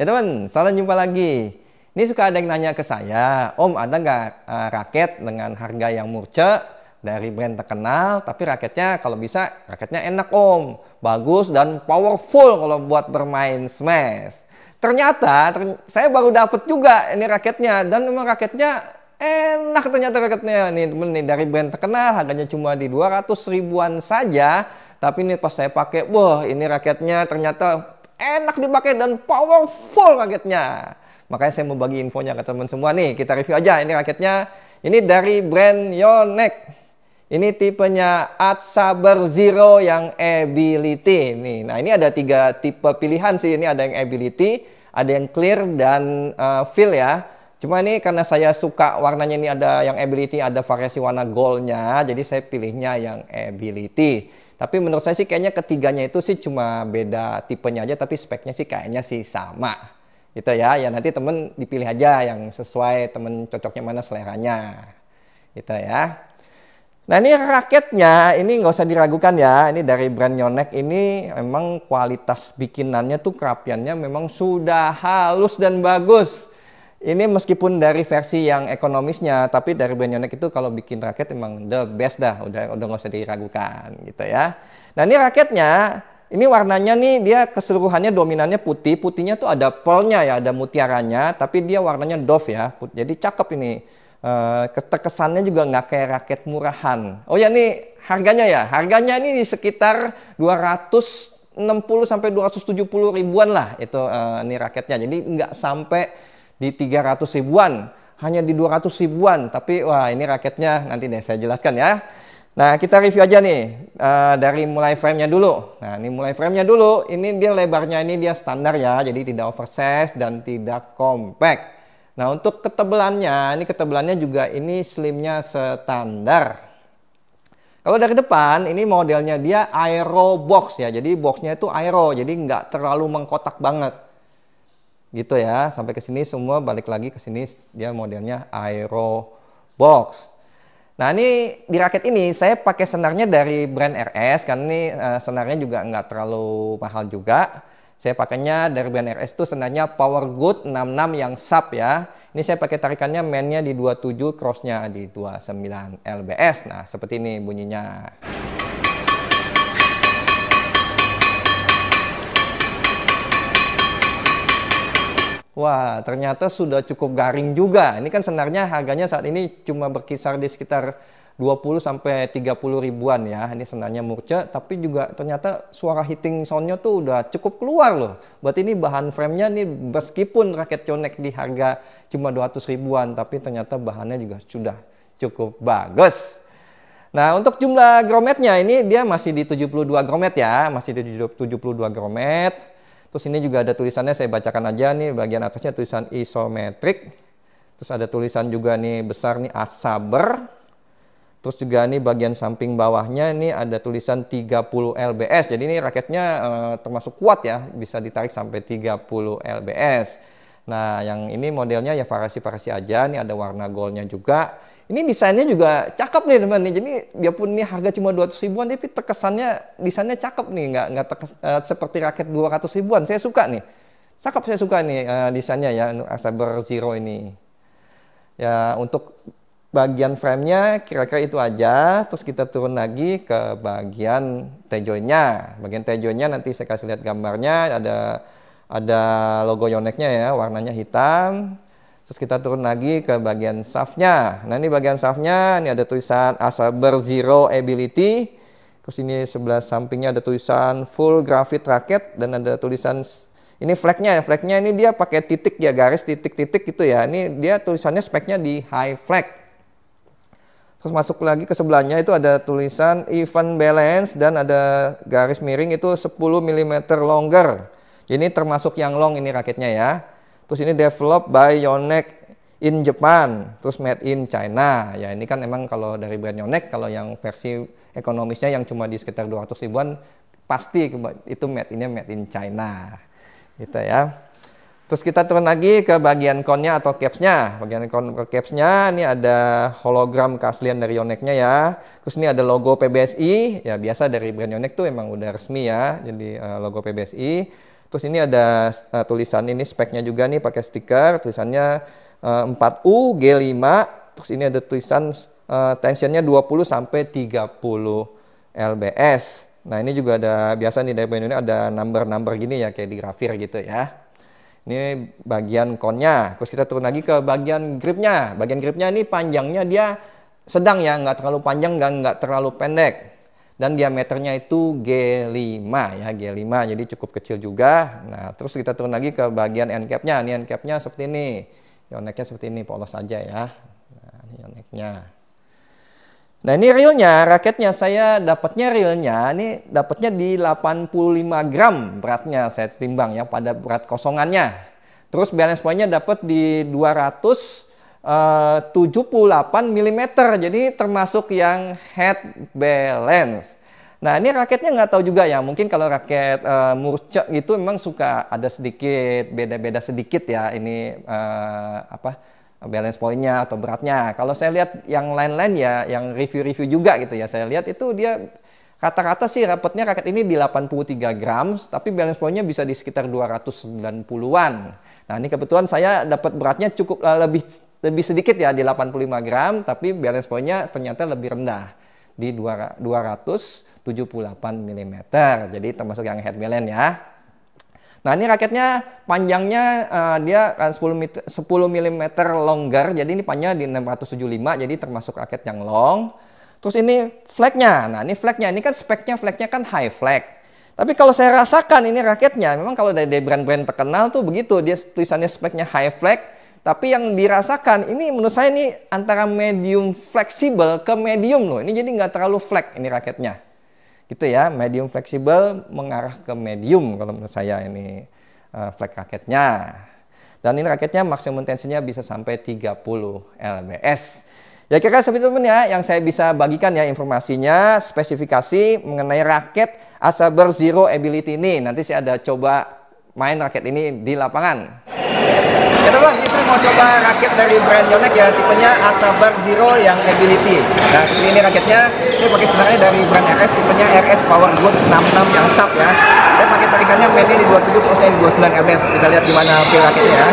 Ya teman, salam jumpa lagi. Ini suka ada yang nanya ke saya, Om ada nggak raket dengan harga yang murce dari brand terkenal, tapi raketnya kalau bisa raketnya enak Om, bagus dan powerful kalau buat bermain Smash. Ternyata saya baru dapat juga ini raketnya dan memang raketnya enak ternyata raketnya nih temen nih dari brand terkenal harganya cuma di 200 ribuan saja, tapi ini pas saya pakai, wah ini raketnya ternyata enak dipakai dan powerful raketnya. Makanya saya mau bagi infonya ke teman semua nih. Kita review aja ini raketnya. Ini dari brand Yonex. Ini tipenya Art-Saber Zero yang Ability. Nih, nah ini ada 3 tipe pilihan sih. Ini ada yang Ability, ada yang Clear dan Feel ya. Cuma ini karena saya suka warnanya ini ada yang Ability, ada variasi warna goldnya. Jadi saya pilihnya yang Ability. Tapi menurut saya sih kayaknya ketiganya itu sih cuma beda tipenya aja, tapi speknya sih kayaknya sih sama. Gitu ya. Ya nanti temen dipilih aja yang sesuai temen cocoknya mana seleranya. Gitu ya. Nah ini raketnya, ini nggak usah diragukan ya. Ini dari brand Yonex ini memang kualitas bikinannya tuh kerapiannya memang sudah halus dan bagus. Ini meskipun dari versi yang ekonomisnya, tapi dari brand Yonex itu kalau bikin raket emang the best dah, udah nggak usah diragukan gitu ya. Nah ini raketnya, ini warnanya nih dia keseluruhannya dominannya putih, putihnya tuh ada pearlnya ya, ada mutiaranya, tapi dia warnanya dove ya, jadi cakep ini. Terkesannya juga nggak kayak raket murahan. Oh ya nih harganya ya, harganya ini di sekitar 260 sampai 270 ribuan lah itu ini raketnya, jadi nggak sampai di 300 ribuan, hanya di 200 ribuan. Tapi wah ini raketnya nanti deh saya jelaskan ya. Nah kita review aja nih dari mulai framenya dulu. Nah ini mulai framenya dulu, ini dia lebarnya ini dia standar ya, jadi tidak oversize dan tidak compact. Nah untuk ketebalannya, ini ketebalannya juga ini slimnya standar. Kalau dari depan ini modelnya dia aero box ya, jadi boxnya itu aero, jadi nggak terlalu mengkotak banget. Gitu ya, sampai ke sini semua balik lagi ke sini dia modelnya aero box. Nah ini di raket ini saya pakai senarnya dari brand RS karena ini senarnya juga nggak terlalu mahal juga. Saya pakainya dari brand RS itu senarnya Powergood 66 yang sub ya. Ini saya pakai tarikannya mainnya di 27, crossnya di 29 lbs. Nah seperti ini bunyinya. Wah, ternyata sudah cukup garing juga. Ini kan senarnya harganya saat ini cuma berkisar di sekitar 20 sampai 30 ribuan ya. Ini senarnya murce, tapi juga ternyata suara hitting soundnya tuh udah cukup keluar loh. Berarti ini bahan framenya nih meskipun raket Yonex di harga cuma 200 ribuan, tapi ternyata bahannya juga sudah cukup bagus. Nah, untuk jumlah grometnya ini dia masih di 72 gromet ya, masih di 72 gromet. Terus ini juga ada tulisannya, saya bacakan aja nih, bagian atasnya tulisan isometrik. Terus ada tulisan juga nih besar nih Art-Saber. Terus juga nih bagian samping bawahnya ini ada tulisan 30 lbs. Jadi ini raketnya termasuk kuat ya, bisa ditarik sampai 30 lbs. Nah yang ini modelnya ya variasi-variasi aja, nih ada warna goldnya juga. Ini desainnya juga cakep nih teman nih. Jadi biarpun ini harga cuma 200 ribuan, tapi terkesannya desainnya cakep nih, nggak seperti raket 200 ribuan. Saya suka nih, cakep, saya suka nih desainnya ya Art-Saber Zero ini. Ya untuk bagian framenya kira-kira itu aja. Terus kita turun lagi ke bagian T-joinnya. Bagian T-joinnya nanti saya kasih lihat gambarnya. Ada logo Yonex-nya ya, warnanya hitam. Terus kita turun lagi ke bagian shaftnya. Nah ini bagian shaftnya, ini ada tulisan Art-Saber Zero Ability. Terus ini sebelah sampingnya ada tulisan Full Graphite Racket dan ada tulisan ini flagnya. Flagnya ini dia pakai titik ya, garis titik-titik gitu ya. Ini dia tulisannya speknya di high flag. Terus masuk lagi ke sebelahnya itu ada tulisan Even Balance dan ada garis miring itu 10 mm longer. Ini termasuk yang long ini raketnya ya. Terus ini developed by Yonex in Japan, terus made in China. Ya ini kan emang kalau dari brand Yonex, kalau yang versi ekonomisnya yang cuma di sekitar 200 ribuan, pasti itu made in China. Gitu ya. Terus kita turun lagi ke bagian connya atau capsnya. Bagian capsnya ini ada hologram keaslian dari Yonex-nya ya. Terus ini ada logo PBSI. Ya biasa dari brand Yonex tuh emang udah resmi ya. Jadi logo PBSI. Terus ini ada tulisan ini speknya juga nih pakai stiker, tulisannya 4U G5. Terus ini ada tulisan tensionnya 20 sampai 30 lbs. Nah, ini juga ada biasa nih dari ini ada number-number gini ya kayak di grafir gitu ya. Ini bagian konnya. Terus kita turun lagi ke bagian gripnya. Bagian gripnya ini panjangnya dia sedang ya, nggak terlalu panjang dan nggak terlalu pendek. Dan diameternya itu G5 ya, G5, jadi cukup kecil juga. Nah, terus kita turun lagi ke bagian end cap-nya. Ini end cap-nya seperti ini. Yonex-nya seperti ini, polos saja ya. Nah, ini yonex-nya. Nah, ini reelnya, raketnya saya dapatnya reelnya, ini dapatnya di 85 gram beratnya saya timbang ya pada berat kosongannya. Terus balance point-nya dapat di 278 mm, jadi termasuk yang head balance. Nah, ini raketnya nggak tahu juga ya, mungkin kalau raket Murce gitu memang suka ada sedikit beda-beda sedikit ya ini balance point-nya atau beratnya. Kalau saya lihat yang lain-lain ya, yang review-review juga gitu ya, saya lihat itu dia rata-rata sih rapatnya raket ini di 83 gram, tapi balance point-nya bisa di sekitar 290-an. Nah, ini kebetulan saya dapat beratnya cukup lebih sedikit ya di 85 gram, tapi balance point-nya ternyata lebih rendah di 278 mm. Jadi termasuk yang head balance ya. Nah, ini raketnya panjangnya dia 10 mm longgar, jadi ini panjangnya di 675, jadi termasuk raket yang long. Terus ini flagnya, nah ini flagnya, ini kan speknya flagnya kan high flag. Tapi kalau saya rasakan ini raketnya, memang kalau dari brand-brand terkenal tuh begitu, dia tulisannya speknya high flag. Tapi yang dirasakan ini menurut saya ini antara medium fleksibel ke medium loh. Ini jadi nggak terlalu flag ini raketnya. Gitu ya, medium fleksibel mengarah ke medium kalau menurut saya ini flag raketnya. Dan ini raketnya maksimum tensinya bisa sampai 30 lbs. Ya kira-kira seperti itu ya yang saya bisa bagikan ya informasinya, spesifikasi mengenai raket Asaber Zero Ability ini. Nanti saya ada coba main raket ini di lapangan. Ya teman, ini saya mau coba raket dari brand Yonex ya, tipenya Asaber Zero yang Ability. Nah, seperti ini raketnya, saya pakai sebenarnya dari brand RS, tipenya RS Power Good 66 yang sub ya. Saya pakai tarikannya mainnya di 27 terus di 29 lbs. Kita lihat gimana feel raketnya ya.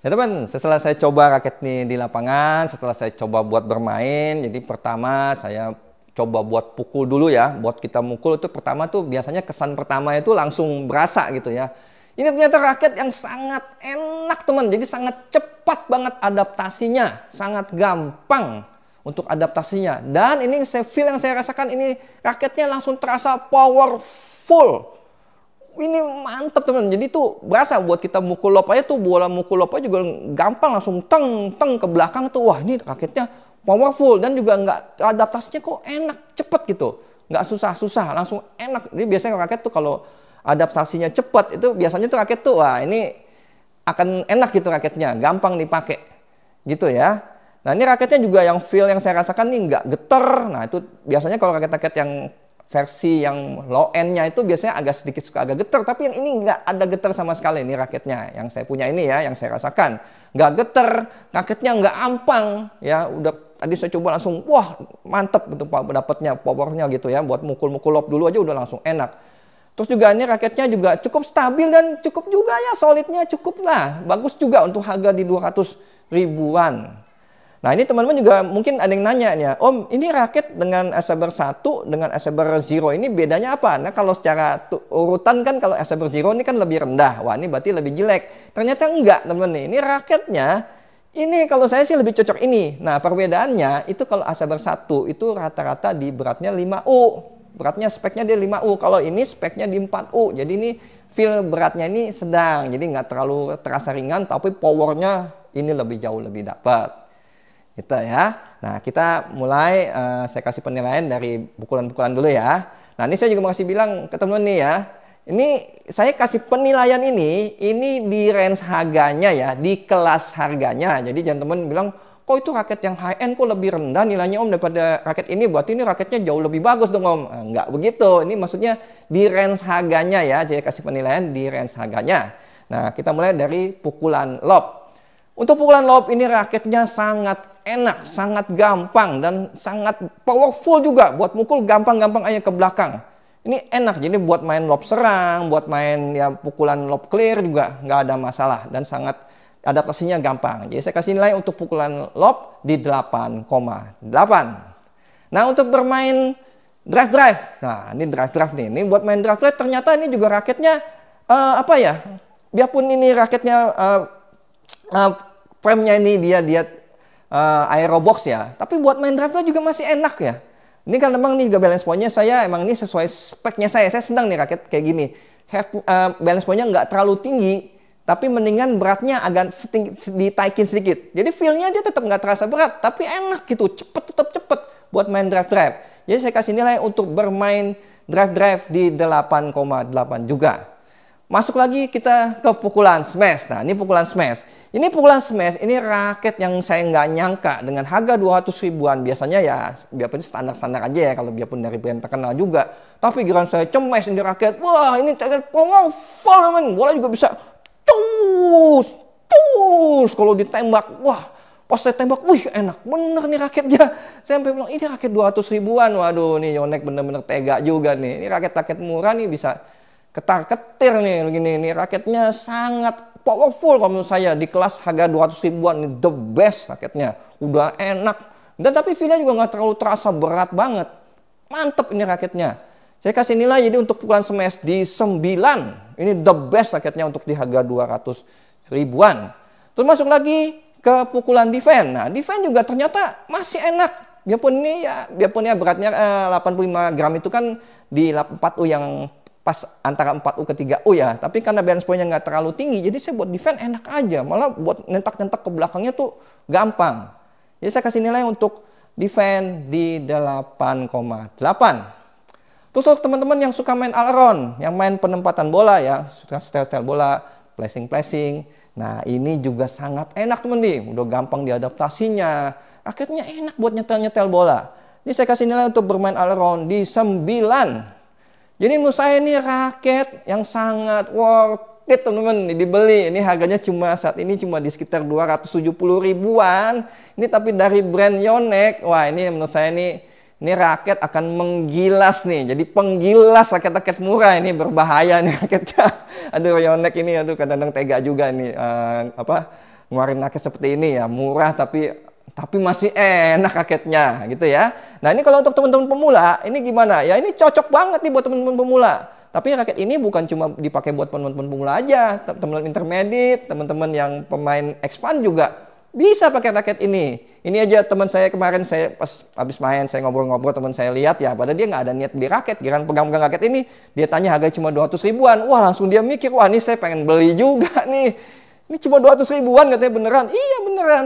Ya teman, setelah saya coba raket ini di lapangan, setelah saya coba buat bermain, jadi pertama saya coba buat pukul dulu ya. Buat kita mukul itu pertama tuh biasanya kesan pertama itu langsung berasa gitu ya. Ini ternyata raket yang sangat enak teman, jadi sangat cepat banget adaptasinya, sangat gampang untuk adaptasinya. Dan ini feel yang saya rasakan ini raketnya langsung terasa powerful. Ini mantep teman, jadi tuh berasa buat kita mukul lob aja tuh, bola mukul lob aja juga gampang langsung teng ke belakang tuh. Wah ini raketnya powerful dan juga nggak adaptasinya kok enak, cepet gitu, nggak susah-susah, langsung enak. Jadi biasanya raket tuh kalau adaptasinya cepet itu biasanya tuh raket tuh wah ini akan enak gitu raketnya, gampang dipakai gitu ya. Nah ini raketnya juga yang feel yang saya rasakan nih nggak getar. Nah itu biasanya kalau raket-raket yang versi yang low end-nya itu biasanya agak sedikit suka agak getar, tapi yang ini nggak ada getar sama sekali. Ini raketnya yang saya punya ini ya, yang saya rasakan nggak getar, raketnya nggak ampang ya, udah tadi saya coba langsung, wah mantep gitu dapatnya powernya gitu ya. Buat mukul-mukul lob dulu aja udah langsung enak. Terus juga ini raketnya juga cukup stabil dan cukup juga ya solidnya cukup lah. Bagus juga untuk harga di 200 ribuan. Nah ini teman-teman juga mungkin ada yang nanya nih, Om ini raket dengan Saber 1 dengan Saber Zero ini bedanya apa? Nah kalau secara urutan kan kalau Saber Zero ini kan lebih rendah. Wah ini berarti lebih jelek. Ternyata enggak teman-teman. Ini raketnya, ini kalau saya sih lebih cocok ini. Nah perbedaannya itu kalau Saber 1 itu rata-rata di beratnya 5U. Beratnya speknya dia 5U. Kalau ini speknya di 4U. Jadi ini feel beratnya ini sedang. Jadi nggak terlalu terasa ringan tapi powernya ini lebih jauh lebih dapat. Gitu ya. Nah kita mulai, saya kasih penilaian dari pukulan-pukulan dulu ya. Nah ini saya juga masih bilang ke teman nih ya. Ini saya kasih penilaian ini di range harganya ya, di kelas harganya. Jadi jangan teman bilang, kok itu raket yang high end kok lebih rendah nilainya Om daripada raket ini, berarti ini raketnya jauh lebih bagus dong Om. Nah, enggak begitu, ini maksudnya di range harganya ya, jadi kasih penilaian di range harganya. Nah kita mulai dari pukulan lob. Untuk pukulan lob ini raketnya sangat enak, sangat gampang dan sangat powerful juga. Buat mukul gampang-gampang aja ke belakang. Ini enak, jadi buat main lob serang, buat main ya pukulan lob clear juga nggak ada masalah dan sangat adaptasinya gampang. Jadi saya kasih nilai untuk pukulan lob di 8,8. Nah untuk bermain drive, nah ini drive nih. Ini buat main drive ternyata ini juga raketnya apa ya? Biarpun ini raketnya frame-nya ini dia aerobox ya, tapi buat main drive juga masih enak ya. Ini kan memang nih juga balance point-nya saya emang ini sesuai speknya saya senang nih raket kayak gini. Balance point-nya nggak terlalu tinggi, tapi mendingan beratnya agak ditaikin sedikit. Jadi feel-nya dia tetap nggak terasa berat, tapi enak gitu, tetap cepet buat main drive. Jadi saya kasih nilai untuk bermain drive di 8,8 juga. Masuk lagi kita ke pukulan smash. Nah ini pukulan smash. Ini pukulan smash, ini raket yang saya nggak nyangka dengan harga 200 ribuan. Biasanya ya biarpun standar-standar aja ya kalau biarpun dari brand terkenal juga. Tapi giliran saya cemes ini raket, wah ini raket powerful teman. Bola juga bisa cus. Kalau ditembak, wah pas saya tembak, wih enak bener nih raketnya. Saya sampai bilang ini raket 200 ribuan. Waduh nih Yonex bener-bener tega juga nih. Ini raket-raket murah nih bisa ketar-ketir nih begini. Ini raketnya sangat powerful kalau menurut saya di kelas harga 200 ribuan ini the best raketnya. Udah enak dan tapi feel-nya juga nggak terlalu terasa berat banget. Mantep ini raketnya. Saya kasih nilai jadi untuk pukulan smash di 9. Ini the best raketnya untuk di harga 200 ribuan. Terus masuk lagi ke pukulan defense. Nah, defense juga ternyata masih enak. Biarpun ya beratnya 85 gram itu kan di 4U yang pas antara 4U ke 3U ya. Tapi karena balance point-nya nggak terlalu tinggi, jadi saya buat defense enak aja. Malah buat nyentak-nyentak ke belakangnya tuh gampang. Jadi saya kasih nilai untuk defense di 8,8. Terus untuk teman-teman yang suka main all-around, yang main penempatan bola ya, suka style-style bola, placing. Nah ini juga sangat enak teman nih. Udah gampang diadaptasinya. Raketnya enak buat nyetel-nyetel bola. Ini saya kasih nilai untuk bermain all-around di 9. Jadi menurut saya ini raket yang sangat worth it teman-teman dibeli. Ini harganya saat ini cuma di sekitar 270 ribuan. Ini tapi dari brand Yonex. Wah ini menurut saya ini raket akan menggilas nih. Jadi penggilas raket-raket murah ini berbahaya nih raketnya. Aduh Yonex ini kadang-kadang tega juga nih ngeluarin raket seperti ini ya. Murah tapi masih enak raketnya gitu ya. Nah ini kalau untuk teman-teman pemula ini gimana? Ya ini cocok banget nih buat teman-teman pemula. Tapi raket ini bukan cuma dipakai buat teman-teman pemula aja. Teman-teman intermediate, teman-teman yang pemain expand juga bisa pakai raket ini. Ini aja teman saya kemarin saya pas habis main saya ngobrol-ngobrol teman saya lihat ya. Padahal dia nggak ada niat beli raket. Giliran pegang-pegang raket ini dia tanya harga cuma 200 ribuan. Wah langsung dia mikir wah ini saya pengen beli juga nih. Ini cuma 200 ribuan katanya beneran. Iya beneran.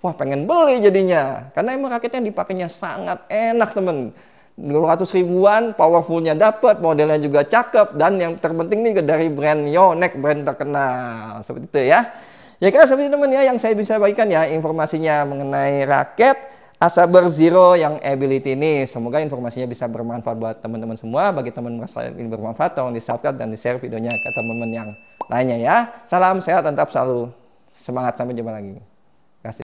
Wah pengen beli jadinya. Karena emang raketnya dipakainya sangat enak temen. 200 ribuan, powerfulnya dapat, modelnya juga cakep. Dan yang terpenting nih dari brand Yonex, brand terkenal. Seperti itu ya. Ya kira seperti itu teman ya yang saya bisa bagikan ya informasinya mengenai raket Saber Zero yang ability ini. Semoga informasinya bisa bermanfaat buat teman-teman semua. Bagi teman-teman ini bermanfaat, tolong di-subscribe dan di-share videonya ke teman-teman yang lainnya ya. Salam sehat, tetap selalu semangat, sampai jumpa lagi.